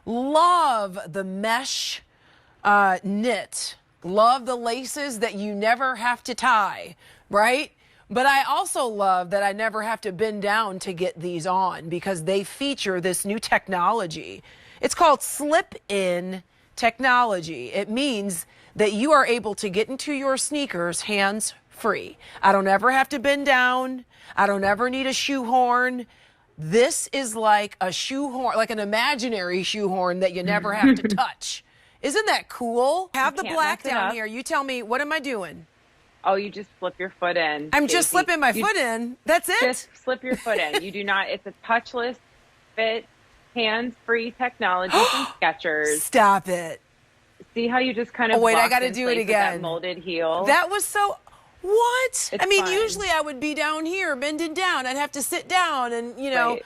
Love the mesh knit. Love the laces that you never have to tie, right? But I also love that I never have to bend down to get these on because they feature this new technology. It's called slip-in technology. It means that you are able to get into your sneakers hands free. I don't ever have to bend down. I don't ever need a shoehorn. This is like a shoehorn, like an imaginary shoehorn that you never have to touch. Isn't that cool? Have the black down here. You tell me, what am I doing? Oh, you just slip your foot in. I'm just slipping my foot in. That's it? Just slip your foot in. You do not, it's a touchless fit, hands-free technology from Skechers. Stop it. See how you just kind of wait, I got to do it again. That molded heel. That was so, what? It's I mean, fun. usually I would be down here, bending down. I'd have to sit down and, you know,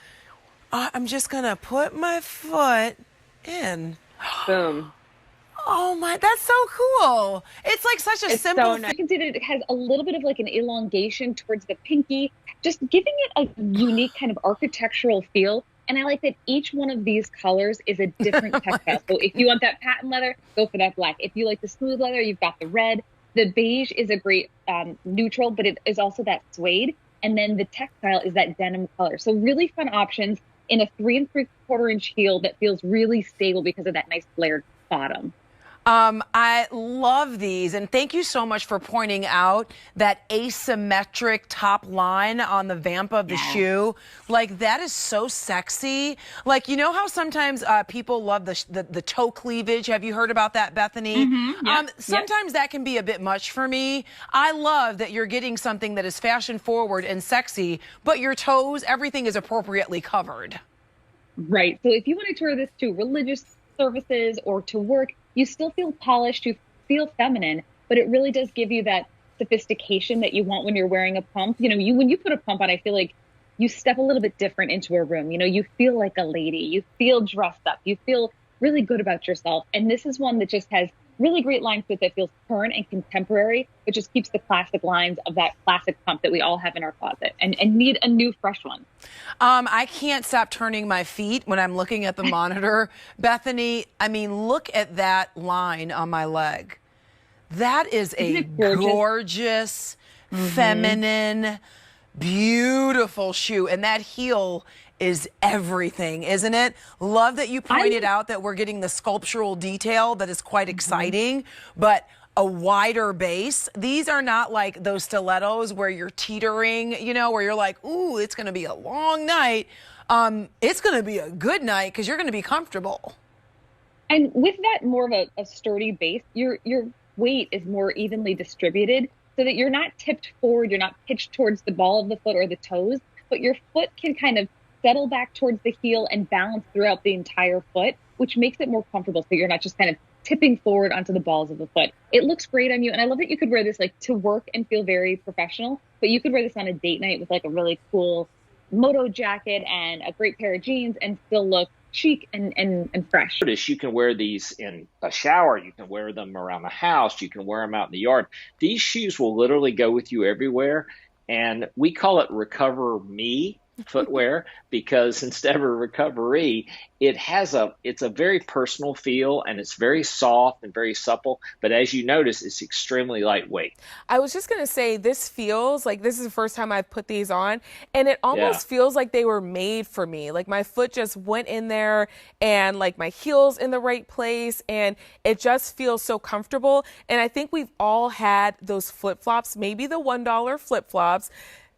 Right. I'm just going to put my foot in. Boom. Oh my, that's so cool. It's like such a simple so thing. nice. You can see that it has a little bit of like an elongation towards the pinky, just giving it a unique kind of architectural feel. And I like that each one of these colors is a different textile. So if you want that patent leather, go for that black. If you like the smooth leather, you've got the red. The beige is a great neutral, but it is also that suede. And then the textile is that denim color. So really fun options in a 3 3/4 inch heel that feels really stable because of that nice flared bottom. I love these, and thank you so much for pointing out that asymmetric top line on the vamp of the shoe. Like, that is so sexy. Like, you know how sometimes people love the toe cleavage? Have you heard about that, Bethany? Sometimes that can be a bit much for me. I love that you're getting something that is fashion forward and sexy, but your toes, everything is appropriately covered. Right. So if you want to wear this to religious services or to work, you still feel polished, you feel feminine, but it really does give you that sophistication that you want when you're wearing a pump. You know, when you put a pump on, I feel like you step a little bit different into a room. You know, you feel like a lady, you feel dressed up, you feel really good about yourself. And this is one that just has really great line fit that feels current and contemporary, but just keeps the classic lines of that classic pump that we all have in our closet and need a new, fresh one. I can't stop turning my feet when I'm looking at the monitor. Bethany, I mean, look at that line on my leg. That is a gorgeous, feminine, beautiful shoe. And that heel is everything, isn't it? Love that you pointed out that we're getting the sculptural detail that is quite exciting, but a wider base. These are not like those stilettos where you're teetering, you know, where you're like, ooh, it's going to be a long night. It's going to be a good night because you're going to be comfortable. And with that more of a sturdy base, your weight is more evenly distributed so that you're not tipped forward, you're not pitched towards the ball of the foot or the toes, but your foot can kind of settle back towards the heel and balance throughout the entire foot, which makes it more comfortable. So you're not just kind of tipping forward onto the balls of the foot. It looks great on you. And I love that you could wear this like to work and feel very professional, but you could wear this on a date night with like a really cool moto jacket and a great pair of jeans and still look chic and fresh. You can wear these in a shower. You can wear them around the house. You can wear them out in the yard. These shoes will literally go with you everywhere. And we call it Recover Me footwear because instead of a recovery, it's a very personal feel and it's very soft and very supple. But as you notice, it's extremely lightweight. I was just going to say, this feels like this is the first time I've put these on, and it almost feels like they were made for me. Like my foot just went in there and like my heel's in the right place and it just feels so comfortable. And I think we've all had those flip-flops, maybe the $1 flip-flops.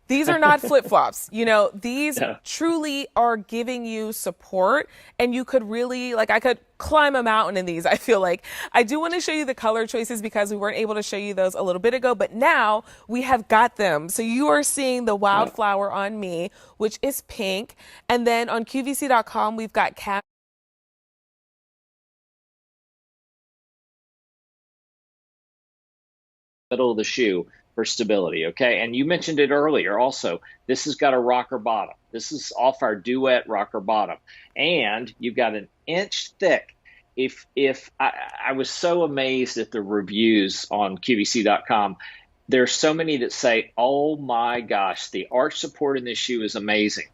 These are not flip-flops. You know, these truly are giving you support, and you could really, like, I could climb a mountain in these, I feel like. I do want to show you the color choices because we weren't able to show you those a little bit ago, but now we have got them. So you are seeing the Wildflower on me, which is pink. And then on QVC.com, we've got middle of the shoe for stability, okay? And you mentioned it earlier also. This has got a rocker bottom. This is off our Duet rocker bottom. And you've got an inch thick. If I was so amazed at the reviews on QVC.com. There's so many that say, oh my gosh, the arch support in this shoe is amazing.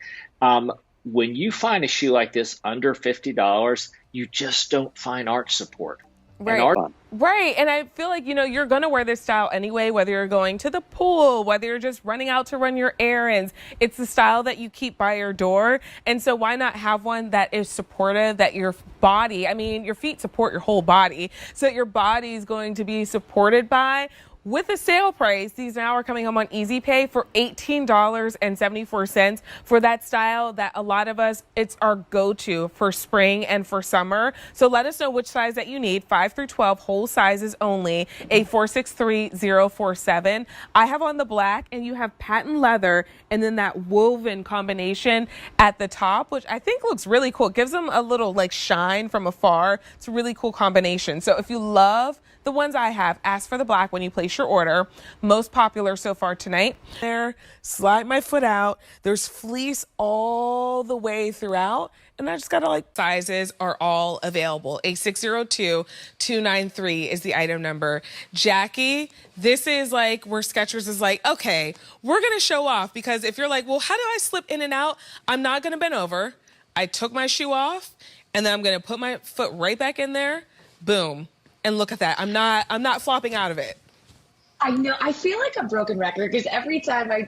when you find a shoe like this under $50, you just don't find arch support. Right. Right. And I feel like, you're going to wear this style anyway, whether you're going to the pool, whether you're just running out to run your errands. It's the style that you keep by your door. And so why not have one that is supportive, that your body, your feet support your whole body, so that your body is going to be supported by. With a sale price, these now are coming home on Easy Pay for $18.74 for that style that a lot of us, it's our go-to for spring and for summer. So let us know which size that you need, 5 through 12, whole sizes only, 8463047. I have on the black, and you have patent leather and then that woven combination at the top, which I think looks really cool. It gives them a little like shine from afar. It's a really cool combination. So if you love the ones I have, ask for the black when you place your order. Most popular so far tonight. There, slide my foot out. There's fleece all the way throughout. And I just gotta sizes are all available. 8602-293 is the item number. Jackie, this is where Skechers is okay, we're gonna show off, because if you're well, how do I slip in and out? I'm not gonna bend over. I took my shoe off, and then I'm gonna put my foot right back in there. Boom. And look at that. I'm not flopping out of it. I know. I feel like a broken record, because every time I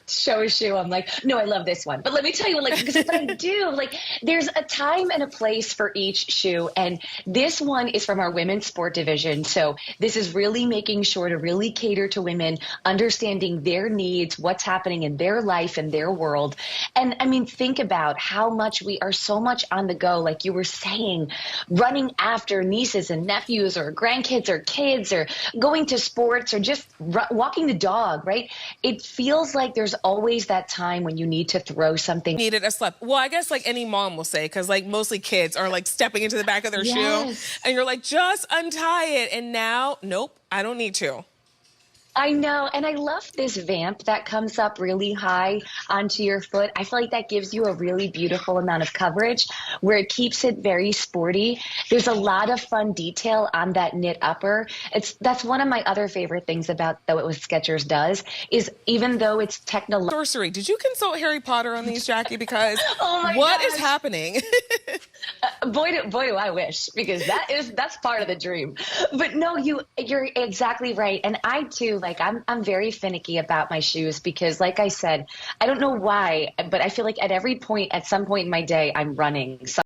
show a shoe, I'm no, I love this one. But let me tell you, because I do, there's a time and a place for each shoe. And this one is from our women's sport division. So this is really making sure to really cater to women, understanding their needs, what's happening in their life and their world. And think about how much we are so much on the go, like you were saying, running after nieces and nephews or grandkids or kids, or going to sports, or just walking the dog, right? It feels like there's always that time when you need to throw something. Needed a slip. Well, I guess any mom will say, because mostly kids are stepping into the back of their shoe, and you're just untie it. And now, nope, I don't need to. I know. And I love this vamp that comes up really high onto your foot. I feel like that gives you a really beautiful amount of coverage, where it keeps it very sporty. There's a lot of fun detail on that knit upper. That's one of my other favorite things about what Skechers does, is even though it's technological. Sorcery. Did you consult Harry Potter on these, Jackie? Because oh my what gosh. is happening? Boy, do I wish, because that's part of the dream. But no, you're exactly right. And I too, I'm very finicky about my shoes, because like I said, I don't know why, but I feel like at some point in my day, I'm running. So